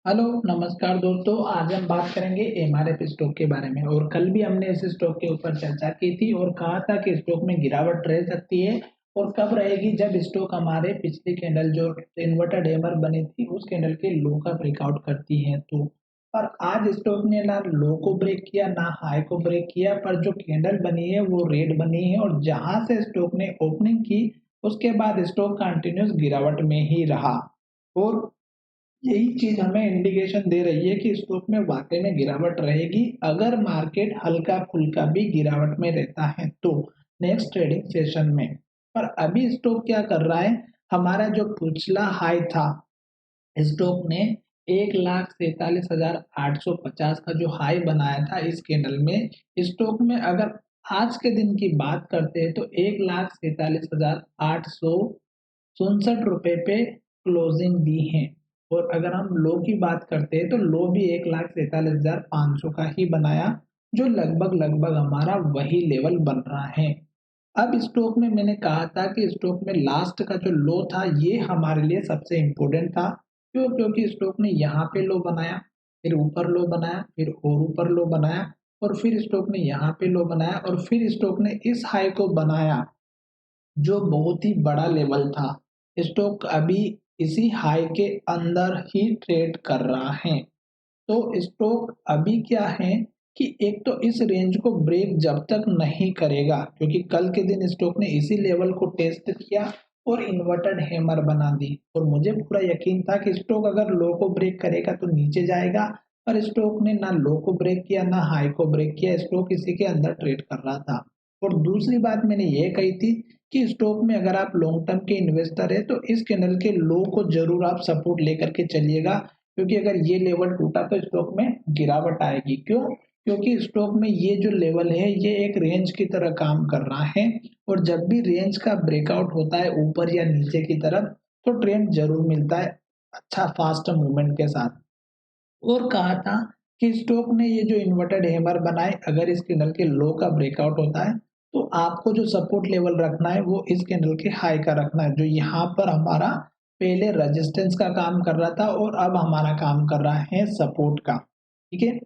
Hello नमस्कार दोस्तों। आज हम बात करेंगे एमआरएफ स्टॉक के बारे में। और कल भी हमने इस स्टॉक के ऊपर चर्चा की थी और कहा था कि स्टॉक में गिरावट रह सकती है और कब रहेगी, जब स्टॉक हमारे पिछली कैंडल जो इन्वर्टेड हैमर बनी थी उस कैंडल के लो का ब्रेकआउट करती है तो। पर आज स्टॉक ने ना लो को ब्रेक किया ना हाई को ब्रेक किया, पर जो कैंडल बनी है वो रेड बनी है और जहां से स्टॉक ने ओपनिंग की उसके बाद स्टॉक कंटिन्यूस गिरावट में ही रहा। और यही चीज हमें इंडिकेशन दे रही है कि स्टॉक में वाकई में गिरावट रहेगी अगर मार्केट हल्का फुल्का भी गिरावट में रहता है तो नेक्स्ट ट्रेडिंग सेशन में। पर अभी स्टॉक क्या कर रहा है, हमारा जो पिछला हाई था, स्टॉक ने 1,47,850 का जो हाई बनाया था इस कैंडल में, स्टॉक में अगर आज के दिन की बात करते हैं तो 1,47,867 रुपए क्लोजिंग दी है। और अगर हम लो की बात करते हैं तो लो भी 1,47,500 का ही बनाया, जो लगभग लगभग हमारा वही लेवल बन रहा है। अब स्टॉक में मैंने कहा था कि स्टॉक में लास्ट का जो लो था ये हमारे लिए सबसे इम्पोर्टेंट था। क्यों? क्योंकि स्टॉक ने यहाँ पे लो बनाया, फिर ऊपर लो बनाया, फिर और ऊपर लो बनाया, और फिर स्टॉक ने यहाँ पे लो बनाया, और फिर स्टॉक ने इस हाई को बनाया जो बहुत ही बड़ा लेवल था। स्टॉक अभी इसी हाई के अंदर ही ट्रेड कर रहा है। तो स्टॉक अभी क्या है कि एक तो इस रेंज को ब्रेक जब तक नहीं करेगा, क्योंकि कल के दिन स्टॉक ने इसी लेवल को टेस्ट किया और इन्वर्टेड हैमर बना दी, और मुझे पूरा यकीन था कि स्टॉक अगर लो को ब्रेक करेगा तो नीचे जाएगा। पर स्टॉक ने ना लो को ब्रेक किया ना हाई को ब्रेक किया, स्टॉक इसी के अंदर ट्रेड कर रहा था। और दूसरी बात मैंने ये कही थी कि स्टॉक में अगर आप लॉन्ग टर्म के इन्वेस्टर है तो इस कैंडल के लो को जरूर आप सपोर्ट लेकर के चलिएगा, क्योंकि अगर ये लेवल टूटा तो स्टॉक में गिरावट आएगी। क्यों? क्योंकि स्टॉक में ये जो लेवल है ये एक रेंज की तरह काम कर रहा है, और जब भी रेंज का ब्रेकआउट होता है ऊपर या नीचे की तरफ तो ट्रेंड जरूर मिलता है अच्छा फास्ट मूवमेंट के साथ। और कहा था कि स्टॉक ने ये जो इन्वर्टेड हैमर बनाए, अगर इस कैंडल के लो का ब्रेकआउट होता है तो आपको जो सपोर्ट लेवल रखना है वो इस कैंडल के हाई का रखना है, जो यहाँ पर हमारा पहले रेजिस्टेंस का काम कर रहा था और अब हमारा काम कर रहा है सपोर्ट का। ठीक है।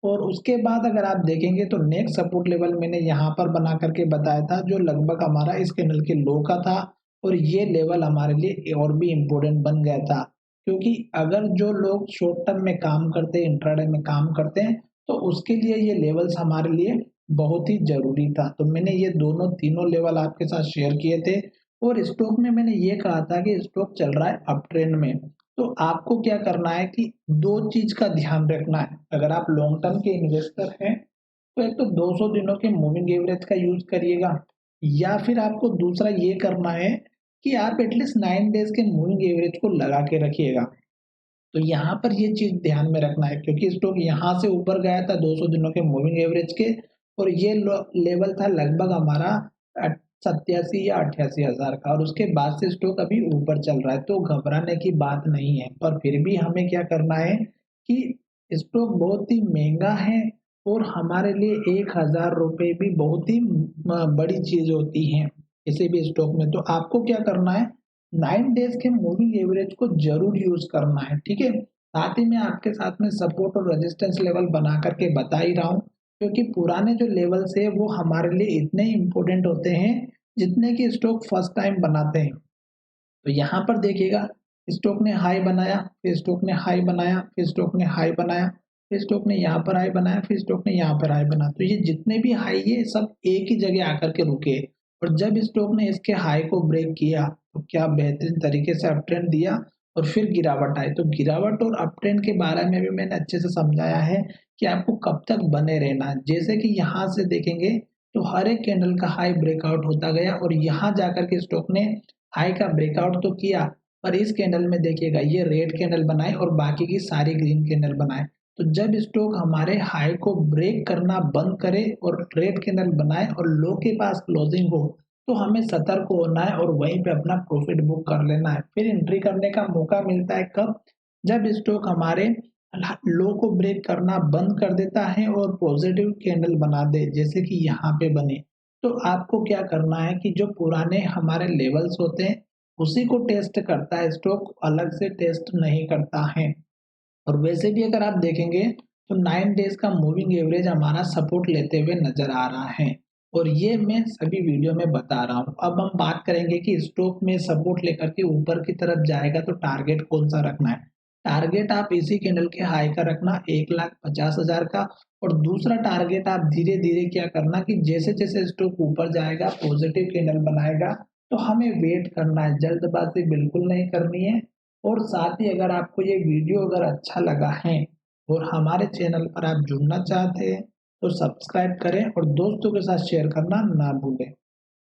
और उसके बाद अगर आप देखेंगे तो नेक्स्ट सपोर्ट लेवल मैंने यहाँ पर बना करके बताया था, जो लगभग हमारा इस कैंडल के लो का था। और ये लेवल हमारे लिए और भी इम्पोर्टेंट बन गया था, क्योंकि अगर जो लोग शॉर्ट टर्म में काम करते हैं, इंट्राडे में काम करते हैं, तो उसके लिए ये लेवल्स हमारे लिए बहुत ही जरूरी था। तो मैंने ये दोनों तीनों लेवल आपके साथ शेयर किए थे। और स्टॉक में मैंने ये कहा था कि स्टॉक चल रहा है अप ट्रेंड में, तो आपको क्या करना है कि दो चीज का ध्यान रखना है। अगर आप लॉन्ग टर्म के इन्वेस्टर हैं तो एक तो 200 दिनों के मूविंग एवरेज का यूज करिएगा, या फिर आपको दूसरा ये करना है कि आप एटलीस्ट 9 डेज के मूविंग एवरेज को लगा के रखिएगा। तो यहाँ पर ये चीज ध्यान में रखना है, क्योंकि स्टॉक यहाँ से ऊपर गया था 200 दिनों के मूविंग एवरेज के, और ये लेवल था लगभग हमारा 87 या 88 हजार का, और उसके बाद से स्टॉक अभी ऊपर चल रहा है। तो घबराने की बात नहीं है, पर फिर भी हमें क्या करना है कि स्टॉक बहुत ही महंगा है, और हमारे लिए 1,000 रुपए भी बहुत ही बड़ी चीज होती है किसी भी स्टॉक में। तो आपको क्या करना है, 9 डेज के मूविंग एवरेज को जरूर यूज करना है। ठीक है। साथ ही मैं आपके साथ में सपोर्ट और रेजिस्टेंस लेवल बना करके बता ही रहा हूँ, क्योंकि पुराने जो लेवल्स है वो हमारे लिए इतने इंपॉर्टेंट होते हैं जितने कि स्टॉक फर्स्ट टाइम बनाते हैं। तो यहाँ पर देखिएगा, स्टॉक ने हाई बनाया, फिर स्टॉक ने हाई बनाया, फिर स्टॉक ने हाई बनाया, फिर स्टॉक ने यहाँ पर हाई बनाया, फिर स्टॉक ने यहाँ पर हाई बनाया। तो ये जितने भी हाई है सब एक ही जगह आकर के रुके, और जब स्टॉक ने इसके हाई को ब्रेक किया तो क्या बेहतरीन तरीके से अप ट्रेंड दिया, और फिर गिरावट आई। तो गिरावट और अप ट्रेंड के बारे में भी मैंने अच्छे से समझाया है कि आपको कब तक बने रहना है। जैसे कि यहाँ से देखेंगे तो हर एक कैंडल का हाई ब्रेकआउट होता गया, और यहाँ जाकर के स्टॉक ने हाई का ब्रेकआउट तो किया, पर इस कैंडल में देखिएगा ये रेड कैंडल बनाए और बाकी की सारी ग्रीन कैंडल बनाए। तो जब स्टॉक हमारे हाई को ब्रेक करना बंद करे और रेड कैंडल बनाए और लो के पास क्लोजिंग हो, तो हमें सतर्क होना है और वहीं पे अपना प्रॉफिट बुक कर लेना है। फिर एंट्री करने का मौका मिलता है कब? जब स्टॉक हमारे लो को ब्रेक करना बंद कर देता है और पॉजिटिव कैंडल बना दे, जैसे कि यहाँ पे बने। तो आपको क्या करना है कि जो पुराने हमारे लेवल्स होते हैं उसी को टेस्ट करता है स्टॉक, अलग से टेस्ट नहीं करता है। और वैसे भी अगर आप देखेंगे तो 9 डेज का मूविंग एवरेज हमारा सपोर्ट लेते हुए नजर आ रहा है और ये मैं सभी वीडियो में बता रहा हूँ। अब हम बात करेंगे कि स्टॉक में सपोर्ट लेकर के ऊपर की तरफ जाएगा तो टारगेट कौन सा रखना है। टारगेट आप इसी कैंडल के हाई का रखना 1,50,000 का। और दूसरा टारगेट आप धीरे धीरे क्या करना कि जैसे जैसे स्टॉक ऊपर जाएगा पॉजिटिव कैंडल बनाएगा तो हमें वेट करना है, जल्दबाजी बिल्कुल नहीं करनी है। और साथ ही अगर आपको ये वीडियो अगर अच्छा लगा है और हमारे चैनल पर आप जुड़ना चाहते हैं तो सब्सक्राइब करें और दोस्तों के साथ शेयर करना ना भूलें।